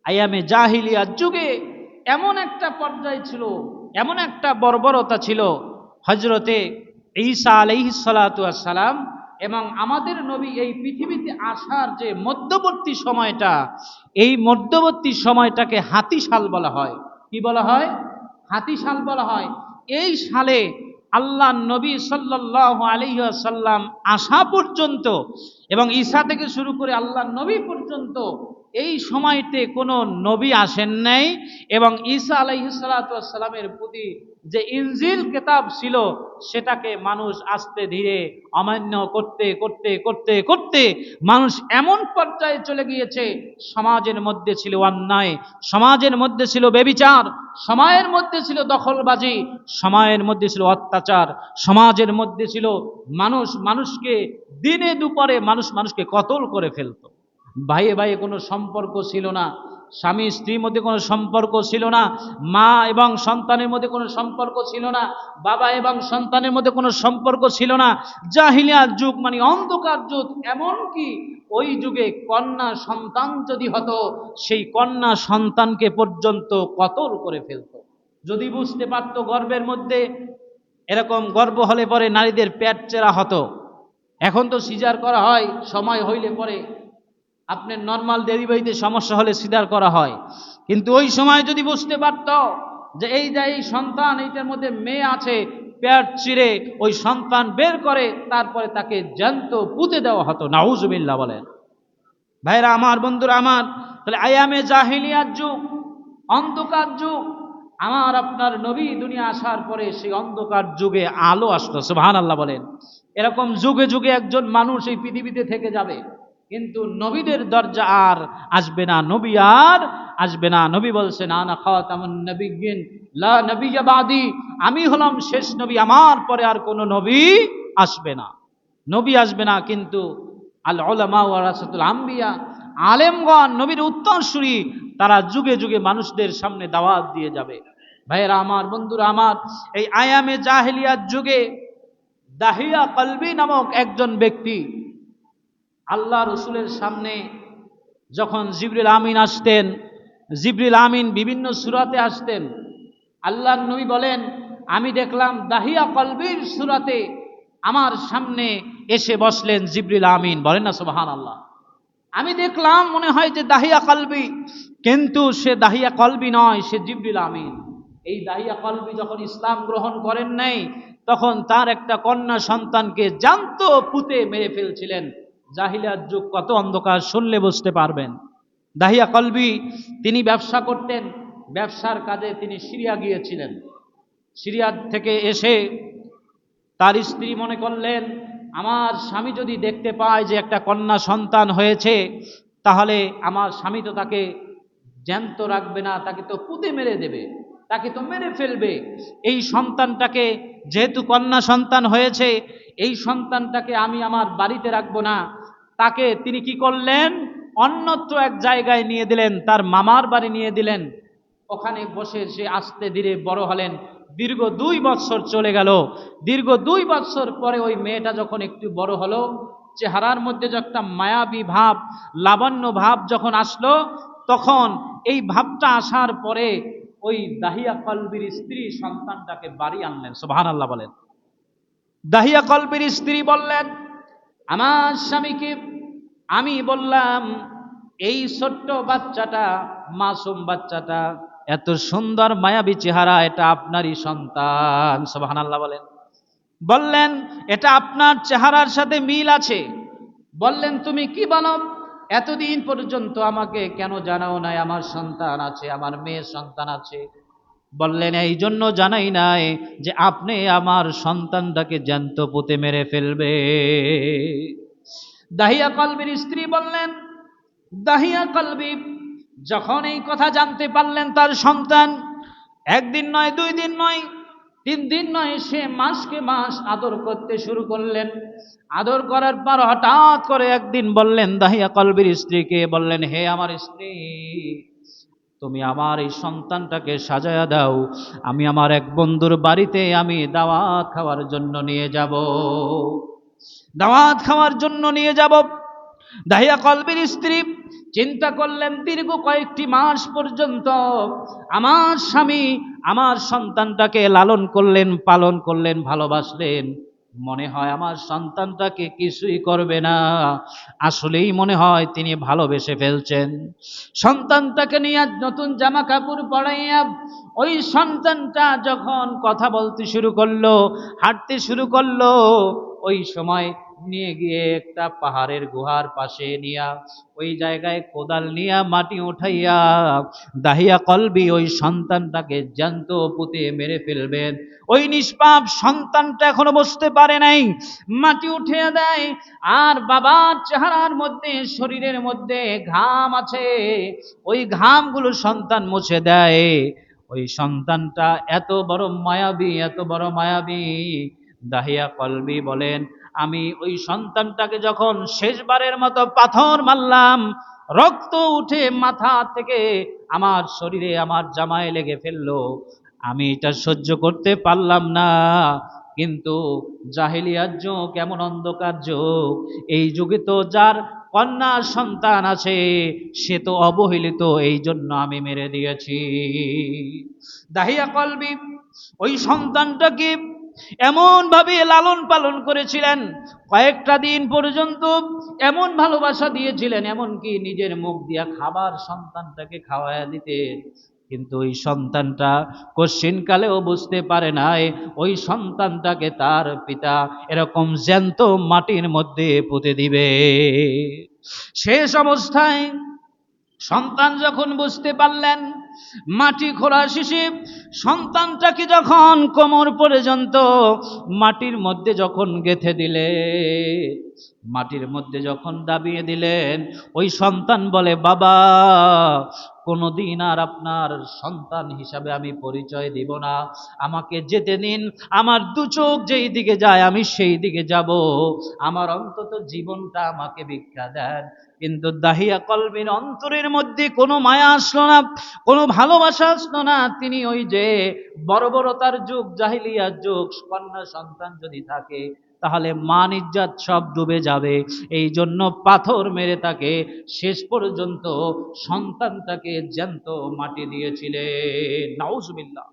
আয়ামে জাহিলিয়ার যুগে এমন একটা পর্যায় ছিল, এমন একটা বর্বরতা ছিল, হযরতে ঈসা আলাইহিস সালাতু ওয়াস সালাম এবং আমাদের নবী এই পৃথিবীতে আসার যে মধ্যবর্তী সময়টা, এই মধ্যবর্তী সময়টাকে হাতিশাল বলা হয়। কি বলা হয়? হাতিশাল বলা হয়। এই সালে আল্লাহ নবী সাল্লাল্লাহু আলাইহি ওয়াসাল্লাম আসা পর্যন্ত এবং ঈসা থেকে শুরু করে আল্লাহ নবী পর্যন্ত এই সময়তে কোনো নবী আসেন নাই। এবং ঈসা আলাইহিস সালাতু ওয়াস সালামের প্রতি যে ইনজিল কিতাব ছিল সেটাকে মানুষ আস্তে ধীরে অমান্য করতে করতে করতে করতে মানুষ এমন পর্যায়ে চলে গিয়েছে, সমাজের মধ্যে ছিল অন্যায়, সমাজের মধ্যে ছিল ব্যভিচার, সমাজের মধ্যে ছিল দখলবাজি, সমাজের মধ্যে ছিল অত্যাচার, সমাজের মধ্যে ছিল মানুষকে দিনে দুপুরে মানুষকে কতল করে ফেলতো। ভাইয়ে ভাইয়ে কোনো সম্পর্ক ছিল না, স্বামী স্ত্রীর মধ্যে কোনো সম্পর্ক ছিল না, মা এবং সন্তানের মধ্যে কোনো সম্পর্ক ছিল না, বাবা এবং সন্তানের মধ্যে কোনো সম্পর্ক ছিল না। জাহিলিয়ার যুগ মানে অন্ধকার যুগ। এমনকি ওই যুগে কন্যা সন্তান যদি হতো, সেই কন্যা সন্তানকে পর্যন্ত কতল করে ফেলতো। যদি বুঝতে পারতো গর্ভের মধ্যে এরকম গর্ভ হলে পরে নারীদের পেট চেরা হতো। এখন তো সিজার করা হয়, সময় হইলে পরে আপনার নর্মাল ডেলিভারিতে সমস্যা হলে সিজার করা হয়। কিন্তু ওই সময় যদি বুঝতে পারত যে এই সন্তান, এইটার মধ্যে মেয়ে আছে, পেট চিরে ওই সন্তান বের করে তারপরে তাকে জ্যান্ত পুঁতে দেওয়া হতো। নাউজুবিল্লাহ বলেন। ভাইরা আমার, বন্ধুরা আমার, তাহলে আয়ামে জাহিলিয়ার যুগ, অন্ধকার যুগ। আমার আপনার নবী দুনিয়া আসার পরে সেই অন্ধকার যুগে আলো আসলো। সুবহানাল্লাহ বলেন। এরকম যুগে যুগে একজন মানুষ এই পৃথিবীতে থেকে যাবে, কিন্তু নবীদের দরজা আর আসবে না, নবী আর আসবে না। নবী বলছেন আনা খাতামুন নবিয়্যিন লা নবিয়্যা বাদি, আমি হলাম শেষ নবী, আমার পরে আর কোনো নবী আসবে না, নবী আসবে না। কিন্তু আল উলামা ওয়ারাসাতুল আম্বিয়া, আলেমগণ নবীর উত্তরসূরি, তারা যুগে যুগে মানুষদের সামনে দাওয়াত দিয়ে যাবে। ভাইয়েরা আমার, বন্ধুরা আমার, এই আয়ামে জাহিলিয়ার যুগে দাহিয়া কলবি নামক একজন ব্যক্তি আল্লাহ রসুলের সামনে যখন জিবরিল আমিন আসতেন, জিবরিল আমিন বিভিন্ন সূরাতে আসতেন, আল্লাহর নবী বলেন আমি দেখলাম দাহিয়া কলবির সূরাতে আমার সামনে এসে বসলেন জিবরিল আমিন। বলেন না সুবহানাল্লাহ। আমি দেখলাম মনে হয় যে দাহিয়া কলবি, কিন্তু সে দাহিয়া কলবি নয়, সে জিবরিল আমিন। এই দাহিয়া কলবি যখন ইসলাম গ্রহণ করেন নাই, তখন তার একটা কন্যা সন্তানকে জ্যান্ত পুঁতে মেরে ফেলছিলেন। জাহিলিয়ার যুগ কত অন্ধকার শুনলে বুঝতে পারবেন। দাহিয়া কলবি তিনি ব্যবসা করতেন, ব্যবসার কাজে তিনি সিরিয়া গিয়েছিলেন। সিরিয়া থেকে এসে তার স্ত্রী মনে করলেন আমার স্বামী যদি দেখতে পায় যে একটা কন্যা সন্তান হয়েছে, তাহলে আমার স্বামী তো তাকে জ্যান্ত রাখবে না, তাকে তো পুঁতে মেরে দেবে, তাকে তো মেরে ফেলবে। এই সন্তানটাকে, যেহেতু কন্যা সন্তান হয়েছে, এই সন্তানটাকে আমি আমার বাড়িতে রাখবো না। তাকে তিনি কি করলেন, অন্যত্র এক জায়গায় নিয়ে দিলেন, তার মামার বাড়ি নিয়ে দিলেন। ওখানে বসে সে আস্তে ধীরে বড় হলেন। দীর্ঘ 2 বছর চলে গেল। দীর্ঘ 2 বছর পরে ওই মেয়েটা যখন একটু বড় হলো, চেহারার মধ্যে যে একটা মায়াবী ভাব, লাবণ্য ভাব যখন আসলো, তখন এই ভাবটা আসার পরে ওই দাহিয়া কলবির স্ত্রী সন্তানটাকে বাড়ি আনলেন। সুবহানাল্লাহ বলেন। দাহিয়া কলবির স্ত্রী বললেন আমার স্বামীকে আমি বললাম এই ছোট্ট বাচ্চাটা, মাসুম বাচ্চাটা, এত সুন্দর মায়াবী চেহারা, এটা আপনারই সন্তান। সুবহানাল্লাহ বলেন। বললেন এটা আপনার চেহারার সাথে মিল আছে। বললেন তুমি কি বলো, এতদিন পর্যন্ত আমাকে কেন জানাও নাই আমার সন্তান আছে, আমার মেয়ের সন্তান আছে? বললেন এই জন্য জানাই নাই যে আপনি আমার সন্তানটাকে জ্যান্ত পুঁতে মেরে ফেলবে। দাহিয়া কলবির স্ত্রী বললেন, দাহিয়া কলবি যখন এই কথা জানতে পারলেন তার সন্তান একদিন নয়, 2 দিন নয়, 3 দিন নয়, সে মাসকে মাস আদর করতে শুরু করলেন। আদর করার পর হঠাৎ করে একদিন বললেন দাহিয়া কলবির স্ত্রীকে, বললেন হে আমার স্ত্রী, তুমি আমার এই সন্তানটাকে সাজায়া দাও, আমি আমার এক বন্ধুর বাড়িতে আমি দাওয়াত খাওয়ার জন্য নিয়ে যাব, দাওয়াত খাওয়ার জন্য নিয়ে যাব। দাহিয়া কলবির স্ত্রী চিন্তা করলেন দীর্ঘ কয়েকটি মাস পর্যন্ত আমার স্বামী আমার সন্তানটাকে লালন করলেন, পালন করলেন, ভালোবাসলেন, মনে হয় আমার সন্তানটাকে কিছুই করবে না। আসলেই মনে হয় তিনি ভালোবেসে ফেলছেন। সন্তানটাকে নিয়ে নতুন জামা কাপড় পরাইয়া ওই সন্তানটা যখন কথা বলতে শুরু করলো, হাঁটতে শুরু করলো, ওই সময় নিয়ে গিয়ে একটা পাহাড়ের গুহার পাশে নিয়া ওই জায়গায় কোদাল নিয়া মাটি উঠাইয়া দাহিয়া কলবি ওই সন্তানটাকে জ্যান্ত পুঁতে মেরে ফেলবেন। ওই নিষ্পাপ সন্তানটা এখনো বুঝতে পারে নাই, মাটি উঠিয়ে দেয়। আর বাবার চেহারার মধ্যে, শরীরের মধ্যে ঘাম আছে, ওই ঘামগুলো সন্তান মুছে দেয়। ওই সন্তানটা এত বড় মায়াবী, এত বড় মায়াবী। দাহিয়া কলবি বলেন, আমি ওই সন্তানটাকে যখন শেষবারের মতো পাথর মারলাম, রক্ত উঠে মাথা থেকে আমার শরীরে, আমার জামায় লেগে ফেললো, আমি এটা সহ্য করতে পারলাম না। কিন্তু জাহেলিয়ার যুগ এমন অন্ধকার যুগ, এই যুগে তো যার কন্যা সন্তান আছে সে তো অবহেলিত, এই জন্য আমি মেরে দিয়েছি। দাহিয়া কলবি ওই সন্তানটাকে এমন ভাবে লালন পালন করেছিলেন, কয়েকটা দিন পর্যন্ত এমন ভালোবাসা দিয়েছিলেন, এমনকি নিজের মুখ দিয়া খাবার সন্তানটাকে খাওয়াইয়া দিতেন। কিন্তু ওই সন্তানটা কশ্চিনকালেও বুঝতে পারে নাই ওই সন্তানটাকে তার পিতা এরকম জ্যান্ত মাটির মধ্যে পুঁতে দিবে। শেষ অবস্থায় সন্তান যখন বুঝতে পারলেন, মাটি খোঁড়া শেষে সন্তানটাকে যখন কোমর পর্যন্ত মাটির মধ্যে যখন গেঁথে দিলে, মাটির মধ্যে যখন দাবিয়ে দিলেন, ওই সন্তান বলে, বাবা কোনোদিন আর আপনার সন্তান হিসাবে আমি পরিচয় দিব না, আমাকে যেতে দিন, আমার দু চোখ যেই দিকে যায় আমি সেই দিকে যাব, আমার অন্তত জীবনটা আমাকে ভিক্ষা দেন। কিন্তু দাহিয়া কলবির অন্তরের মধ্যে কোনো মায়া আসলো না, কোনো ভালোবাসা আসলো না। তিনি ওই যে বর্বরতার যুগ, জাহিলিয়ার যুগ, কন্যা সন্তান যদি থাকে তাহলে মান ইজ্জত সব ডুবে যাবে, এই জন্য পাথর মেরে তাকে শেষ পর্যন্ত সন্তানটাকে জ্যান্ত মাটি দিয়েছিলেন। নাউজুবিল্লাহ।